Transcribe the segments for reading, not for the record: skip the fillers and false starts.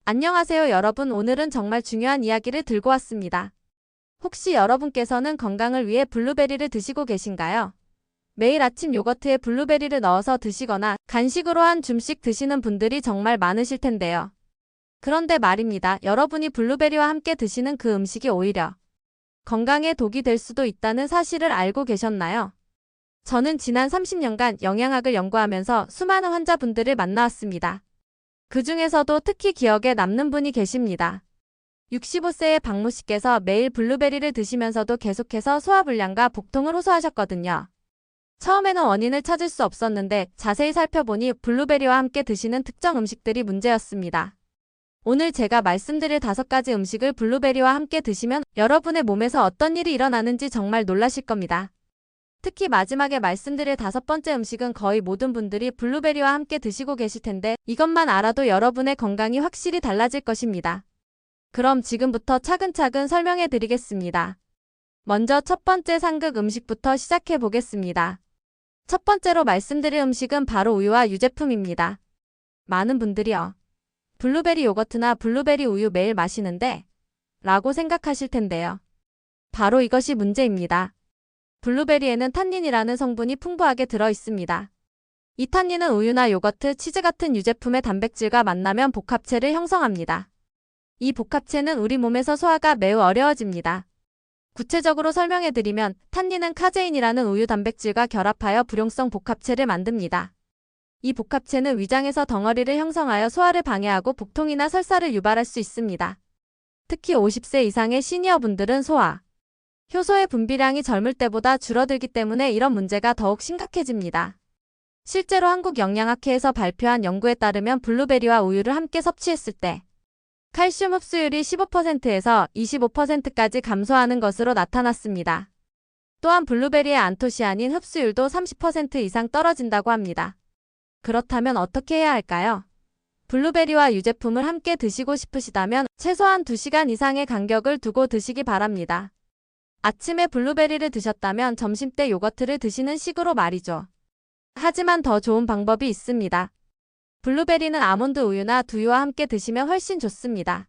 안녕하세요 여러분. 오늘은 정말 중요한 이야기를 들고 왔습니다. 혹시 여러분께서는 건강을 위해 블루베리를 드시고 계신가요? 매일 아침 요거트에 블루베리를 넣어서 드시거나 간식으로 한 줌씩 드시는 분들이 정말 많으실 텐데요. 그런데 말입니다. 여러분이 블루베리와 함께 드시는 그 음식이 오히려 건강에 독이 될 수도 있다는 사실을 알고 계셨나요? 저는 지난 30년간 영양학을 연구하면서 수많은 환자분들을 만나왔습니다. 그 중에서도 특히 기억에 남는 분이 계십니다. 65세의 박모 씨께서 매일 블루베리를 드시면서도 계속해서 소화불량과 복통을 호소하셨거든요. 처음에는 원인을 찾을 수 없었는데 자세히 살펴보니 블루베리와 함께 드시는 특정 음식들이 문제였습니다. 오늘 제가 말씀드릴 5가지 음식을 블루베리와 함께 드시면 여러분의 몸에서 어떤 일이 일어나는지 정말 놀라실 겁니다. 특히 마지막에 말씀드릴 5번째 음식은 거의 모든 분들이 블루베리와 함께 드시고 계실 텐데 이것만 알아도 여러분의 건강이 확실히 달라질 것입니다. 그럼 지금부터 차근차근 설명해 드리겠습니다. 먼저 첫 번째 상극 음식부터 시작해 보겠습니다. 첫 번째로 말씀드릴 음식은 바로 우유와 유제품입니다. 많은 분들이요. 블루베리 요거트나 블루베리 우유 매일 마시는데 라고 생각하실 텐데요. 바로 이것이 문제입니다. 블루베리에는 탄닌이라는 성분이 풍부하게 들어 있습니다. 이 탄닌은 우유나 요거트, 치즈 같은 유제품의 단백질과 만나면 복합체를 형성합니다. 이 복합체는 우리 몸에서 소화가 매우 어려워집니다. 구체적으로 설명해드리면 탄닌은 카제인이라는 우유 단백질과 결합하여 불용성 복합체를 만듭니다. 이 복합체는 위장에서 덩어리를 형성하여 소화를 방해하고 복통이나 설사를 유발할 수 있습니다. 특히 50세 이상의 시니어분들은 소화, 효소의 분비량이 젊을 때보다 줄어들기 때문에 이런 문제가 더욱 심각해집니다. 실제로 한국영양학회에서 발표한 연구에 따르면 블루베리와 우유를 함께 섭취했을 때 칼슘 흡수율이 15%에서 25%까지 감소하는 것으로 나타났습니다. 또한 블루베리의 안토시아닌 흡수율도 30% 이상 떨어진다고 합니다. 그렇다면 어떻게 해야 할까요? 블루베리와 유제품을 함께 드시고 싶으시다면 최소한 2시간 이상의 간격을 두고 드시기 바랍니다. 아침에 블루베리를 드셨다면 점심때 요거트를 드시는 식으로 말이죠. 하지만 더 좋은 방법이 있습니다. 블루베리는 아몬드 우유나 두유와 함께 드시면 훨씬 좋습니다.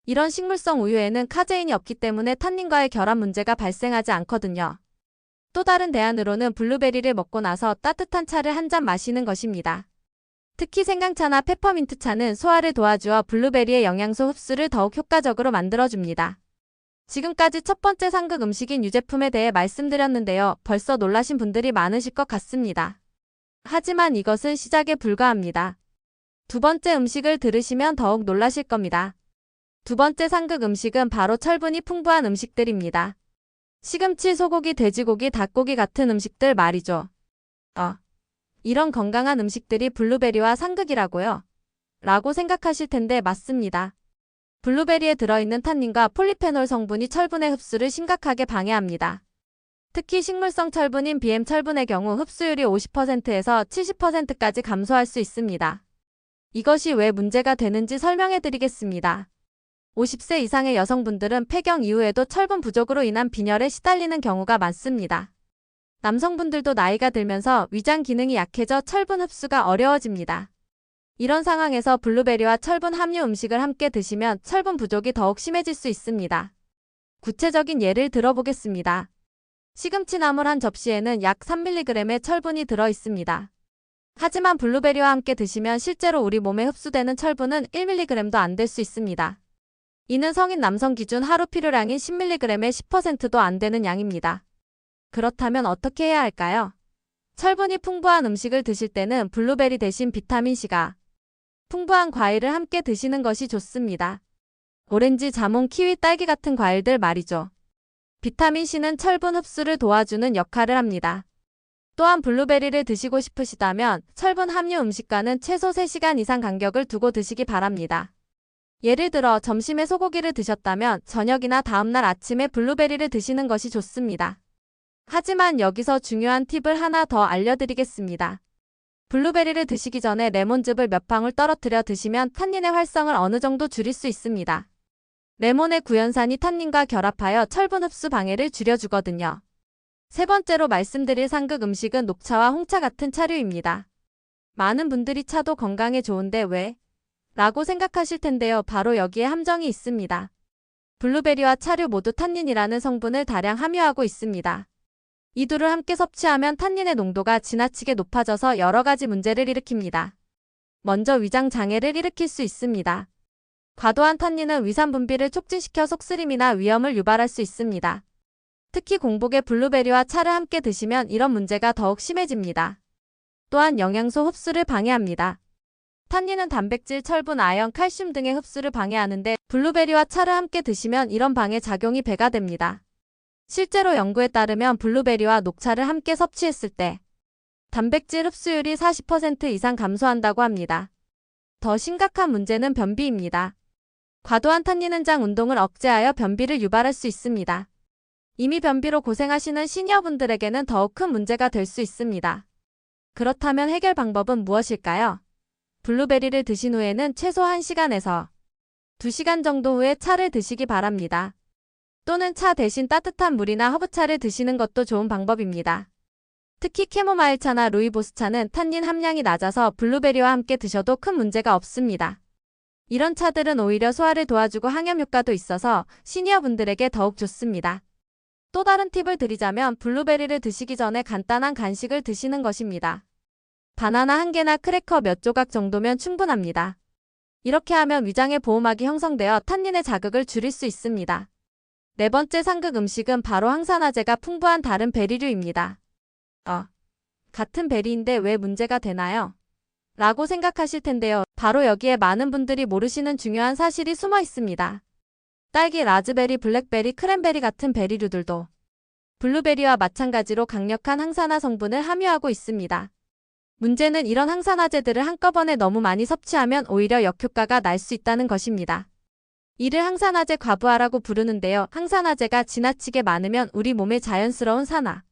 이런 식물성 우유에는 카제인이 없기 때문에 탄닌과의 결합 문제가 발생하지 않거든요. 또 다른 대안으로는 블루베리를 먹고 나서 따뜻한 차를 한 잔 마시는 것입니다. 특히 생강차나 페퍼민트차는 소화를 도와주어 블루베리의 영양소 흡수를 더욱 효과적으로 만들어줍니다. 지금까지 첫 번째 상극 음식인 유제품에 대해 말씀드렸는데요. 벌써 놀라신 분들이 많으실 것 같습니다. 하지만 이것은 시작에 불과합니다. 두 번째 음식을 들으시면 더욱 놀라실 겁니다. 두 번째 상극 음식은 바로 철분이 풍부한 음식들입니다. 시금치, 소고기, 돼지고기, 닭고기 같은 음식들 말이죠. 이런 건강한 음식들이 블루베리와 상극이라고요? 라고 생각하실 텐데 맞습니다. 블루베리에 들어있는 탄닌과 폴리페놀 성분이 철분의 흡수를 심각하게 방해합니다. 특히 식물성 철분인 BM 철분의 경우 흡수율이 50%에서 70%까지 감소할 수 있습니다. 이것이 왜 문제가 되는지 설명해 드리겠습니다. 50세 이상의 여성분들은 폐경 이후에도 철분 부족으로 인한 빈혈에 시달리는 경우가 많습니다. 남성분들도 나이가 들면서 위장 기능이 약해져 철분 흡수가 어려워집니다. 이런 상황에서 블루베리와 철분 함유 음식을 함께 드시면 철분 부족이 더욱 심해질 수 있습니다. 구체적인 예를 들어보겠습니다. 시금치 나물 한 접시에는 약 3mg의 철분이 들어 있습니다. 하지만 블루베리와 함께 드시면 실제로 우리 몸에 흡수되는 철분은 1mg도 안 될 수 있습니다. 이는 성인 남성 기준 하루 필요량인 10mg의 10%도 안 되는 양입니다. 그렇다면 어떻게 해야 할까요? 철분이 풍부한 음식을 드실 때는 블루베리 대신 비타민C가 풍부한 과일을 함께 드시는 것이 좋습니다. 오렌지, 자몽, 키위, 딸기 같은 과일들 말이죠. 비타민C는 철분 흡수를 도와주는 역할을 합니다. 또한 블루베리를 드시고 싶으시다면 철분 함유 음식과는 최소 3시간 이상 간격을 두고 드시기 바랍니다. 예를 들어 점심에 소고기를 드셨다면 저녁이나 다음날 아침에 블루베리를 드시는 것이 좋습니다. 하지만 여기서 중요한 팁을 하나 더 알려드리겠습니다. 블루베리를 드시기 전에 레몬즙을 몇 방울 떨어뜨려 드시면 탄닌의 활성을 어느 정도 줄일 수 있습니다. 레몬의 구연산이 탄닌과 결합하여 철분 흡수 방해를 줄여주거든요. 세 번째로 말씀드릴 상극 음식은 녹차와 홍차 같은 차류입니다. 많은 분들이 차도 건강에 좋은데 왜 라고 생각하실 텐데요. 바로 여기에 함정이 있습니다. 블루베리와 차류 모두 탄닌이라는 성분을 다량 함유하고 있습니다. 이 둘을 함께 섭취하면 탄닌의 농도가 지나치게 높아져서 여러 가지 문제를 일으킵니다. 먼저 위장 장애를 일으킬 수 있습니다. 과도한 탄닌은 위산 분비를 촉진시켜 속쓰림이나 위염을 유발할 수 있습니다. 특히 공복에 블루베리와 차를 함께 드시면 이런 문제가 더욱 심해집니다. 또한 영양소 흡수를 방해합니다. 탄닌은 단백질, 철분, 아연, 칼슘 등의 흡수를 방해하는데 블루베리와 차를 함께 드시면 이런 방해 작용이 배가 됩니다. 실제로 연구에 따르면 블루베리와 녹차를 함께 섭취했을 때 단백질 흡수율이 40% 이상 감소한다고 합니다. 더 심각한 문제는 변비입니다. 과도한 탄닌은 장 운동을 억제하여 변비를 유발할 수 있습니다. 이미 변비로 고생하시는 시니어분들에게는 더욱 큰 문제가 될 수 있습니다. 그렇다면 해결 방법은 무엇일까요? 블루베리를 드신 후에는 최소 1시간에서 2시간 정도 후에 차를 드시기 바랍니다. 또는 차 대신 따뜻한 물이나 허브차를 드시는 것도 좋은 방법입니다. 특히 캐모마일차나 루이보스차는 탄닌 함량이 낮아서 블루베리와 함께 드셔도 큰 문제가 없습니다. 이런 차들은 오히려 소화를 도와주고 항염 효과도 있어서 시니어분들에게 더욱 좋습니다. 또 다른 팁을 드리자면 블루베리를 드시기 전에 간단한 간식을 드시는 것입니다. 바나나 1개나 크래커 몇 조각 정도면 충분합니다. 이렇게 하면 위장의 보호막이 형성되어 탄닌의 자극을 줄일 수 있습니다. 네 번째 상극 음식은 바로 항산화제가 풍부한 다른 베리류입니다. 같은 베리인데 왜 문제가 되나요? 라고 생각하실 텐데요. 바로 여기에 많은 분들이 모르시는 중요한 사실이 숨어 있습니다. 딸기, 라즈베리, 블랙베리, 크랜베리 같은 베리류들도 블루베리와 마찬가지로 강력한 항산화 성분을 함유하고 있습니다. 문제는 이런 항산화제들을 한꺼번에 너무 많이 섭취하면 오히려 역효과가 날 수 있다는 것입니다. 이를 항산화제 과부하라고 부르는데요. 항산화제가 지나치게 많으면 우리 몸의 자연스러운 산화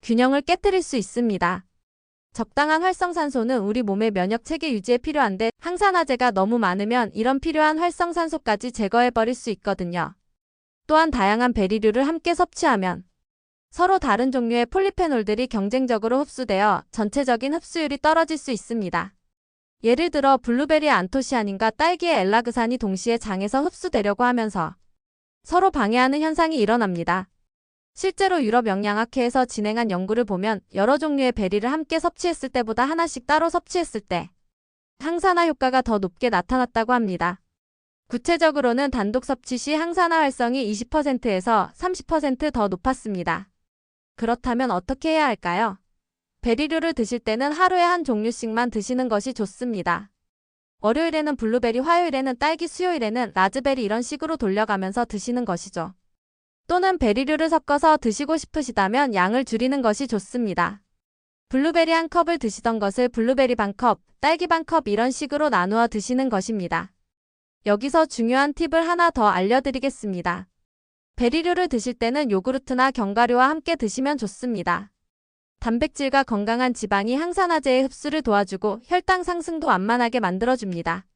균형을 깨뜨릴 수 있습니다. 적당한 활성산소는 우리 몸의 면역 체계 유지에 필요한데 항산화제가 너무 많으면 이런 필요한 활성산소까지 제거해버릴 수 있거든요. 또한 다양한 베리류를 함께 섭취하면 서로 다른 종류의 폴리페놀들이 경쟁적으로 흡수되어 전체적인 흡수율이 떨어질 수 있습니다. 예를 들어 블루베리의 안토시아닌과 딸기의 엘라그산이 동시에 장에서 흡수되려고 하면서 서로 방해하는 현상이 일어납니다. 실제로 유럽 영양학회에서 진행한 연구를 보면 여러 종류의 베리를 함께 섭취했을 때보다 하나씩 따로 섭취했을 때 항산화 효과가 더 높게 나타났다고 합니다. 구체적으로는 단독 섭취 시 항산화 활성이 20%에서 30% 더 높았습니다. 그렇다면 어떻게 해야 할까요? 베리류를 드실 때는 하루에 한 종류씩만 드시는 것이 좋습니다. 월요일에는 블루베리, 화요일에는 딸기, 수요일에는 라즈베리 이런 식으로 돌려가면서 드시는 것이죠. 또는 베리류를 섞어서 드시고 싶으시다면 양을 줄이는 것이 좋습니다. 블루베리 1컵을 드시던 것을 블루베리 반컵, 딸기 반컵 이런 식으로 나누어 드시는 것입니다. 여기서 중요한 팁을 하나 더 알려드리겠습니다. 베리류를 드실 때는 요구르트나 견과류와 함께 드시면 좋습니다. 단백질과 건강한 지방이 항산화제의 흡수를 도와주고 혈당 상승도 완만하게 만들어줍니다.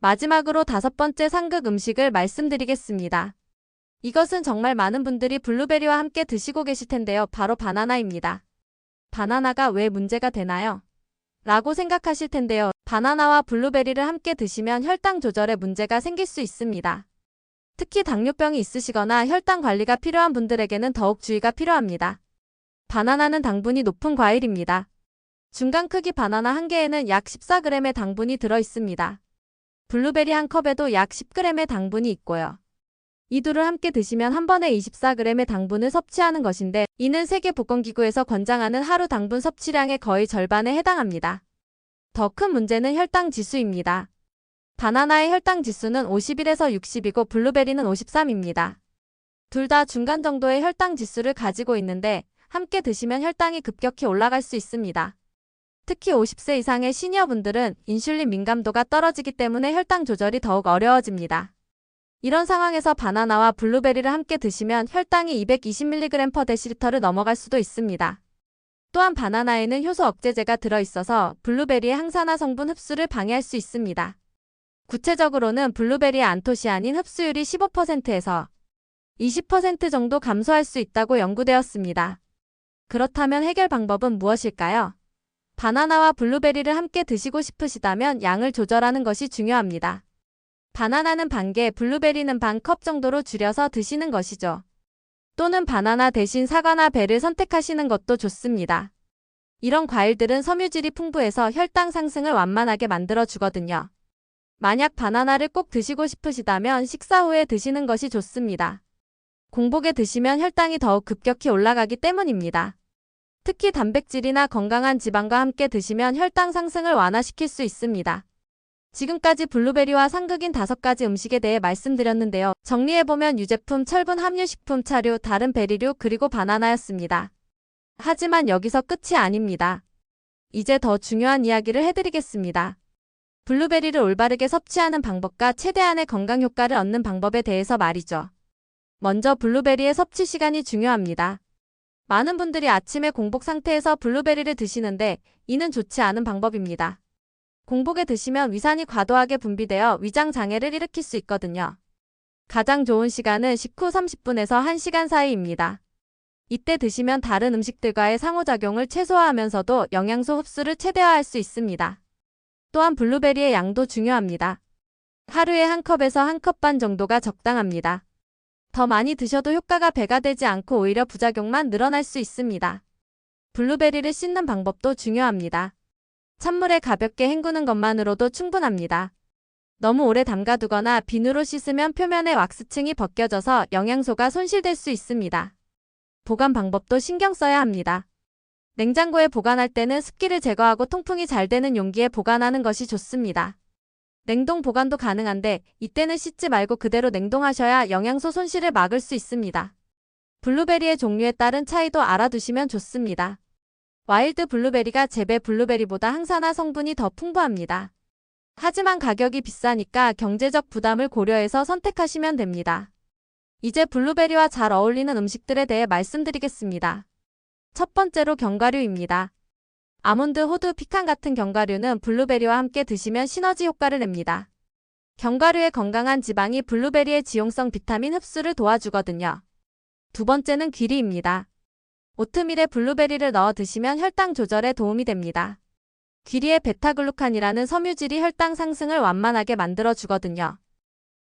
마지막으로 5번째 상극 음식을 말씀드리겠습니다. 이것은 정말 많은 분들이 블루베리와 함께 드시고 계실 텐데요. 바로 바나나입니다. 바나나가 왜 문제가 되나요? 라고 생각하실 텐데요. 바나나와 블루베리를 함께 드시면 혈당 조절에 문제가 생길 수 있습니다. 특히 당뇨병이 있으시거나 혈당 관리가 필요한 분들에게는 더욱 주의가 필요합니다. 바나나는 당분이 높은 과일입니다. 중간 크기 바나나 1개에는 약 14g의 당분이 들어있습니다. 블루베리 1컵에도 약 10g의 당분이 있고요. 이 둘을 함께 드시면 한 번에 24g의 당분을 섭취하는 것인데 이는 세계보건기구에서 권장하는 하루 당분 섭취량의 거의 절반에 해당합니다. 더 큰 문제는 혈당 지수입니다. 바나나의 혈당 지수는 51에서 60이고 블루베리는 53입니다. 둘 다 중간 정도의 혈당 지수를 가지고 있는데 함께 드시면 혈당이 급격히 올라갈 수 있습니다. 특히 50세 이상의 시니어분들은 인슐린 민감도가 떨어지기 때문에 혈당 조절이 더욱 어려워집니다. 이런 상황에서 바나나와 블루베리를 함께 드시면 혈당이 220mg/dl를 넘어갈 수도 있습니다. 또한 바나나에는 효소 억제제가 들어있어서 블루베리의 항산화 성분 흡수를 방해할 수 있습니다. 구체적으로는 블루베리의 안토시아닌 흡수율이 15%에서 20% 정도 감소할 수 있다고 연구되었습니다. 그렇다면 해결 방법은 무엇일까요? 바나나와 블루베리를 함께 드시고 싶으시다면 양을 조절하는 것이 중요합니다. 바나나는 반 개, 블루베리는 반 컵 정도로 줄여서 드시는 것이죠. 또는 바나나 대신 사과나 배를 선택하시는 것도 좋습니다. 이런 과일들은 섬유질이 풍부해서 혈당 상승을 완만하게 만들어 주거든요. 만약 바나나를 꼭 드시고 싶으시다면 식사 후에 드시는 것이 좋습니다. 공복에 드시면 혈당이 더욱 급격히 올라가기 때문입니다. 특히 단백질이나 건강한 지방과 함께 드시면 혈당 상승을 완화시킬 수 있습니다. 지금까지 블루베리와 상극인 5가지 음식에 대해 말씀드렸는데요. 정리해보면 유제품, 철분 함유 식품, 차류, 다른 베리류, 그리고 바나나였습니다. 하지만 여기서 끝이 아닙니다. 이제 더 중요한 이야기를 해드리겠습니다. 블루베리를 올바르게 섭취하는 방법과 최대한의 건강 효과를 얻는 방법에 대해서 말이죠. 먼저 블루베리의 섭취 시간이 중요합니다. 많은 분들이 아침에 공복 상태에서 블루베리를 드시는데 이는 좋지 않은 방법입니다. 공복에 드시면 위산이 과도하게 분비되어 위장 장애를 일으킬 수 있거든요. 가장 좋은 시간은 식후 30분에서 1시간 사이입니다. 이때 드시면 다른 음식들과의 상호작용을 최소화하면서도 영양소 흡수를 최대화할 수 있습니다. 또한 블루베리의 양도 중요합니다. 하루에 1컵에서 1컵 반 정도가 적당합니다. 더 많이 드셔도 효과가 배가 되지 않고 오히려 부작용만 늘어날 수 있습니다. 블루베리를 씻는 방법도 중요합니다. 찬물에 가볍게 헹구는 것만으로도 충분합니다. 너무 오래 담가두거나 비누로 씻으면 표면의 왁스층이 벗겨져서 영양소가 손실될 수 있습니다. 보관 방법도 신경 써야 합니다. 냉장고에 보관할 때는 습기를 제거하고 통풍이 잘 되는 용기에 보관하는 것이 좋습니다. 냉동 보관도 가능한데 이때는 씻지 말고 그대로 냉동하셔야 영양소 손실을 막을 수 있습니다. 블루베리의 종류에 따른 차이도 알아두시면 좋습니다. 와일드 블루베리가 재배 블루베리보다 항산화 성분이 더 풍부합니다. 하지만 가격이 비싸니까 경제적 부담을 고려해서 선택하시면 됩니다. 이제 블루베리와 잘 어울리는 음식들에 대해 말씀드리겠습니다. 첫 번째로 견과류입니다. 아몬드, 호두, 피칸 같은 견과류는 블루베리와 함께 드시면 시너지 효과를 냅니다. 견과류의 건강한 지방이 블루베리의 지용성 비타민 흡수를 도와주거든요. 두 번째는 귀리입니다. 오트밀에 블루베리를 넣어 드시면 혈당 조절에 도움이 됩니다. 귀리의 베타글루칸이라는 섬유질이 혈당 상승을 완만하게 만들어주거든요.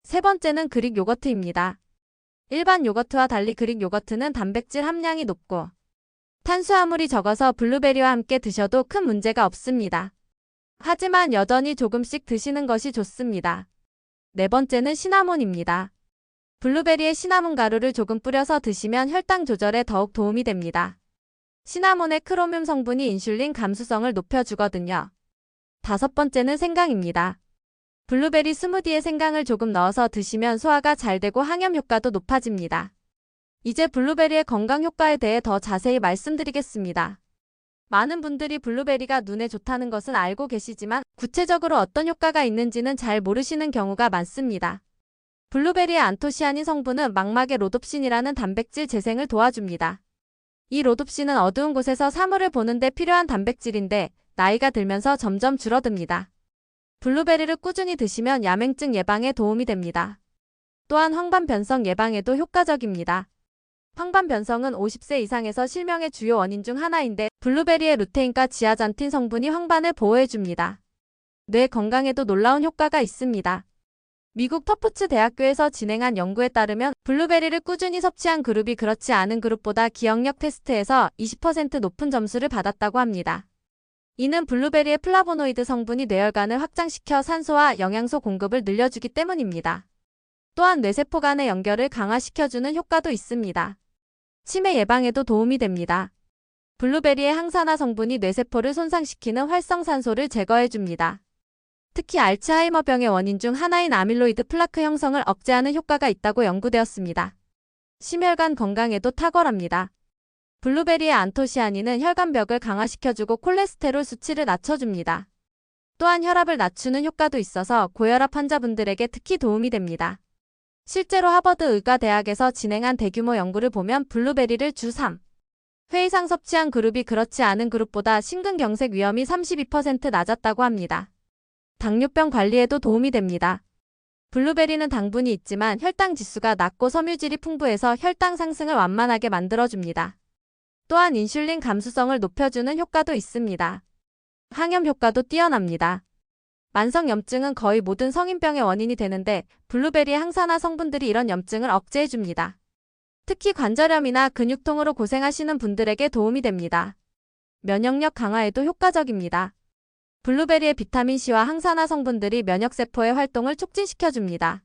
세 번째는 그릭 요거트입니다. 일반 요거트와 달리 그릭 요거트는 단백질 함량이 높고 탄수화물이 적어서 블루베리와 함께 드셔도 큰 문제가 없습니다. 하지만 여전히 조금씩 드시는 것이 좋습니다. 네 번째는 시나몬입니다. 블루베리에 시나몬 가루를 조금 뿌려서 드시면 혈당 조절에 더욱 도움이 됩니다. 시나몬의 크로뮴 성분이 인슐린 감수성을 높여주거든요. 다섯 번째는 생강입니다. 블루베리 스무디에 생강을 조금 넣어서 드시면 소화가 잘 되고 항염 효과도 높아집니다. 이제 블루베리의 건강 효과에 대해 더 자세히 말씀드리겠습니다. 많은 분들이 블루베리가 눈에 좋다는 것은 알고 계시지만 구체적으로 어떤 효과가 있는지는 잘 모르시는 경우가 많습니다. 블루베리의 안토시아닌 성분은 망막의 로놉신이라는 단백질 재생을 도와줍니다. 이 로놉신은 어두운 곳에서 사물을 보는 데 필요한 단백질인데 나이가 들면서 점점 줄어듭니다. 블루베리를 꾸준히 드시면 야맹증 예방에 도움이 됩니다. 또한 황반변성 예방에도 효과적입니다. 황반변성은 50세 이상에서 실명의 주요 원인 중 하나인데 블루베리의 루테인과 지아잔틴 성분이 황반을 보호해줍니다. 뇌 건강에도 놀라운 효과가 있습니다. 미국 터프츠 대학교에서 진행한 연구에 따르면 블루베리를 꾸준히 섭취한 그룹이 그렇지 않은 그룹보다 기억력 테스트에서 20% 높은 점수를 받았다고 합니다. 이는 블루베리의 플라보노이드 성분이 뇌혈관을 확장시켜 산소와 영양소 공급을 늘려주기 때문입니다. 또한 뇌세포 간의 연결을 강화시켜주는 효과도 있습니다. 치매 예방에도 도움이 됩니다. 블루베리의 항산화 성분이 뇌세포를 손상시키는 활성산소를 제거해줍니다. 특히 알츠하이머병의 원인 중 하나인 아밀로이드 플라크 형성을 억제하는 효과가 있다고 연구되었습니다. 심혈관 건강에도 탁월합니다. 블루베리의 안토시아닌은 혈관벽을 강화시켜주고 콜레스테롤 수치를 낮춰줍니다. 또한 혈압을 낮추는 효과도 있어서 고혈압 환자분들에게 특히 도움이 됩니다. 실제로 하버드 의과대학에서 진행한 대규모 연구를 보면 블루베리를 주 3회 이상 섭취한 그룹이 그렇지 않은 그룹보다 심근경색 위험이 32% 낮았다고 합니다. 당뇨병 관리에도 도움이 됩니다. 블루베리는 당분이 있지만 혈당 지수가 낮고 섬유질이 풍부해서 혈당 상승을 완만하게 만들어줍니다. 또한 인슐린 감수성을 높여주는 효과도 있습니다. 항염 효과도 뛰어납니다. 만성염증은 거의 모든 성인병의 원인이 되는데 블루베리의 항산화 성분들이 이런 염증을 억제해줍니다. 특히 관절염이나 근육통으로 고생하시는 분들에게 도움이 됩니다. 면역력 강화에도 효과적입니다. 블루베리의 비타민C와 항산화 성분들이 면역세포의 활동을 촉진시켜줍니다.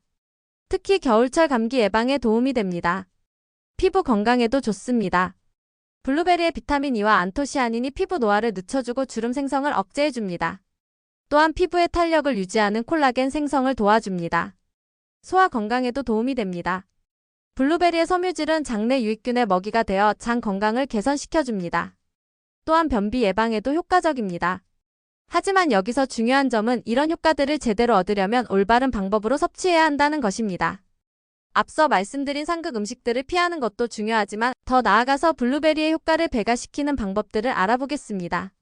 특히 겨울철 감기 예방에 도움이 됩니다. 피부 건강에도 좋습니다. 블루베리의 비타민 E와 안토시아닌이 피부 노화를 늦춰주고 주름 생성을 억제해줍니다. 또한 피부의 탄력을 유지하는 콜라겐 생성을 도와줍니다. 소화 건강에도 도움이 됩니다. 블루베리의 섬유질은 장내 유익균의 먹이가 되어 장 건강을 개선시켜줍니다. 또한 변비 예방에도 효과적입니다. 하지만 여기서 중요한 점은 이런 효과들을 제대로 얻으려면 올바른 방법으로 섭취해야 한다는 것입니다. 앞서 말씀드린 상극 음식들을 피하는 것도 중요하지만 더 나아가서 블루베리의 효과를 배가시키는 방법들을 알아보겠습니다.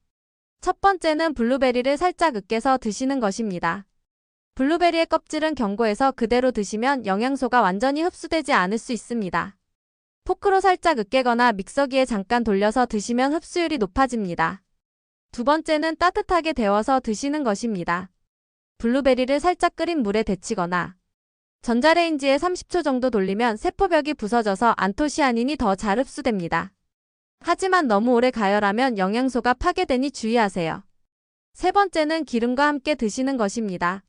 첫 번째는 블루베리를 살짝 으깨서 드시는 것입니다. 블루베리의 껍질은 견고해서 그대로 드시면 영양소가 완전히 흡수되지 않을 수 있습니다. 포크로 살짝 으깨거나 믹서기에 잠깐 돌려서 드시면 흡수율이 높아집니다. 두 번째는 따뜻하게 데워서 드시는 것입니다. 블루베리를 살짝 끓인 물에 데치거나 전자레인지에 30초 정도 돌리면 세포벽이 부서져서 안토시아닌이 더 잘 흡수됩니다. 하지만 너무 오래 가열하면 영양소가 파괴되니 주의하세요. 세 번째는 기름과 함께 드시는 것입니다.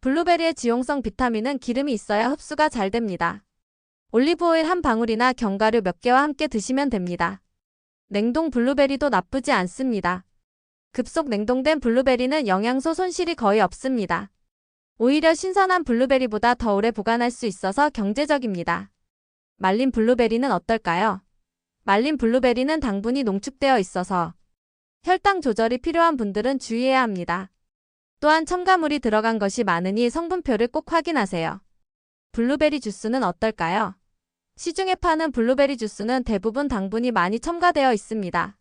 블루베리의 지용성 비타민은 기름이 있어야 흡수가 잘 됩니다. 올리브오일 한 방울이나 견과류 몇 개와 함께 드시면 됩니다. 냉동 블루베리도 나쁘지 않습니다. 급속 냉동된 블루베리는 영양소 손실이 거의 없습니다. 오히려 신선한 블루베리보다 더 오래 보관할 수 있어서 경제적입니다. 말린 블루베리는 어떨까요? 말린 블루베리는 당분이 농축되어 있어서 혈당 조절이 필요한 분들은 주의해야 합니다. 또한 첨가물이 들어간 것이 많으니 성분표를 꼭 확인하세요. 블루베리 주스는 어떨까요? 시중에 파는 블루베리 주스는 대부분 당분이 많이 첨가되어 있습니다.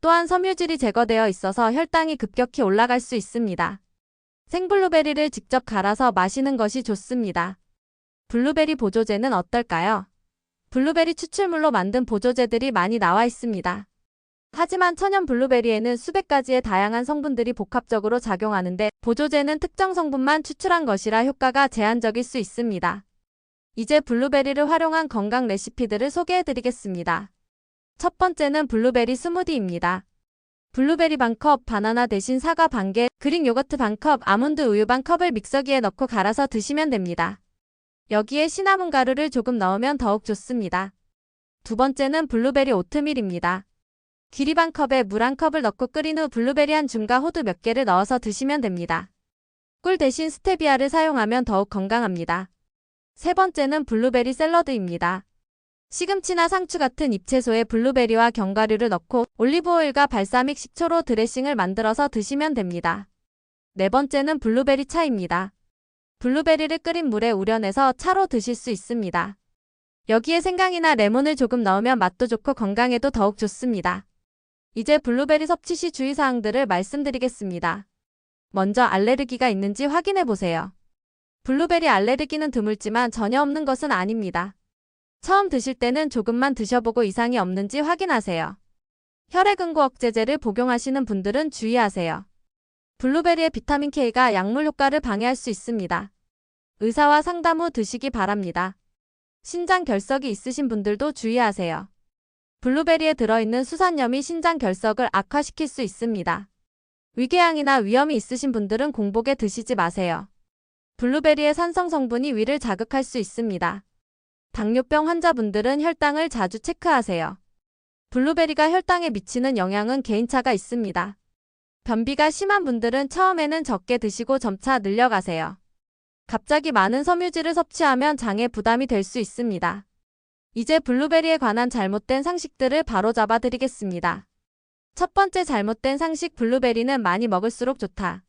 또한 섬유질이 제거되어 있어서 혈당이 급격히 올라갈 수 있습니다. 생블루베리를 직접 갈아서 마시는 것이 좋습니다. 블루베리 보조제는 어떨까요? 블루베리 추출물로 만든 보조제들이 많이 나와 있습니다. 하지만 천연 블루베리에는 수백 가지의 다양한 성분들이 복합적으로 작용하는데 보조제는 특정 성분만 추출한 것이라 효과가 제한적일 수 있습니다. 이제 블루베리를 활용한 건강 레시피들을 소개해드리겠습니다. 첫 번째는 블루베리 스무디입니다. 블루베리 반컵, 바나나 대신 사과 반개, 그릭 요거트 반컵, 아몬드 우유 반컵을 믹서기에 넣고 갈아서 드시면 됩니다. 여기에 시나몬 가루를 조금 넣으면 더욱 좋습니다. 두 번째는 블루베리 오트밀입니다. 기리 반컵에 물 한 컵을 넣고 끓인 후 블루베리 한 줌과 호두 몇 개를 넣어서 드시면 됩니다. 꿀 대신 스테비아를 사용하면 더욱 건강합니다. 세 번째는 블루베리 샐러드입니다. 시금치나 상추 같은 잎채소에 블루베리와 견과류를 넣고 올리브오일과 발사믹 식초로 드레싱을 만들어서 드시면 됩니다. 네 번째는 블루베리 차입니다. 블루베리를 끓인 물에 우려내서 차로 드실 수 있습니다. 여기에 생강이나 레몬을 조금 넣으면 맛도 좋고 건강에도 더욱 좋습니다. 이제 블루베리 섭취 시 주의사항들을 말씀드리겠습니다. 먼저 알레르기가 있는지 확인해보세요. 블루베리 알레르기는 드물지만 전혀 없는 것은 아닙니다. 처음 드실 때는 조금만 드셔보고 이상이 없는지 확인하세요. 혈액응고 억제제를 복용하시는 분들은 주의하세요. 블루베리의 비타민 K가 약물 효과를 방해할 수 있습니다. 의사와 상담 후 드시기 바랍니다. 신장 결석이 있으신 분들도 주의하세요. 블루베리에 들어있는 수산염이 신장 결석을 악화시킬 수 있습니다. 위궤양이나 위염이 있으신 분들은 공복에 드시지 마세요. 블루베리의 산성 성분이 위를 자극할 수 있습니다. 당뇨병 환자분들은 혈당을 자주 체크하세요. 블루베리가 혈당에 미치는 영향은 개인차가 있습니다. 변비가 심한 분들은 처음에는 적게 드시고 점차 늘려가세요. 갑자기 많은 섬유질을 섭취하면 장에 부담이 될 수 있습니다. 이제 블루베리에 관한 잘못된 상식들을 바로잡아 드리겠습니다. 첫 번째 잘못된 상식, 블루베리는 많이 먹을수록 좋다.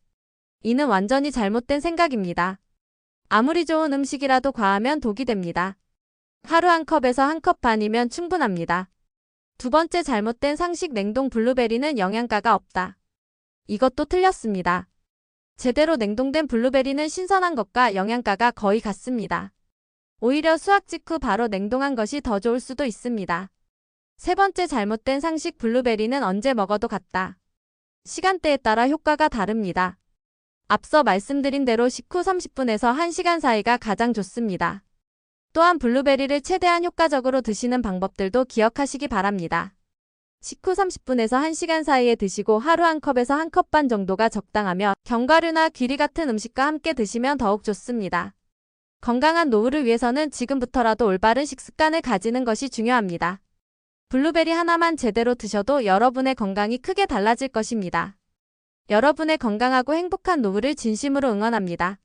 이는 완전히 잘못된 생각입니다. 아무리 좋은 음식이라도 과하면 독이 됩니다. 하루 한 컵에서 한 컵 반이면 충분합니다. 두 번째 잘못된 상식, 냉동 블루베리는 영양가가 없다. 이것도 틀렸습니다. 제대로 냉동된 블루베리는 신선한 것과 영양가가 거의 같습니다. 오히려 수확 직후 바로 냉동한 것이 더 좋을 수도 있습니다. 세 번째 잘못된 상식, 블루베리는 언제 먹어도 같다. 시간대에 따라 효과가 다릅니다. 앞서 말씀드린 대로 식후 30분에서 1시간 사이가 가장 좋습니다. 또한 블루베리를 최대한 효과적으로 드시는 방법들도 기억하시기 바랍니다. 식후 30분에서 1시간 사이에 드시고 하루 1컵에서 1컵 반 정도가 적당하며 견과류나 귀리 같은 음식과 함께 드시면 더욱 좋습니다. 건강한 노후를 위해서는 지금부터라도 올바른 식습관을 가지는 것이 중요합니다. 블루베리 하나만 제대로 드셔도 여러분의 건강이 크게 달라질 것입니다. 여러분의 건강하고 행복한 노후를 진심으로 응원합니다.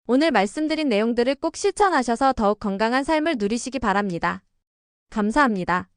오늘 말씀드린 내용들을 꼭 실천하셔서 더욱 건강한 삶을 누리시기 바랍니다. 감사합니다.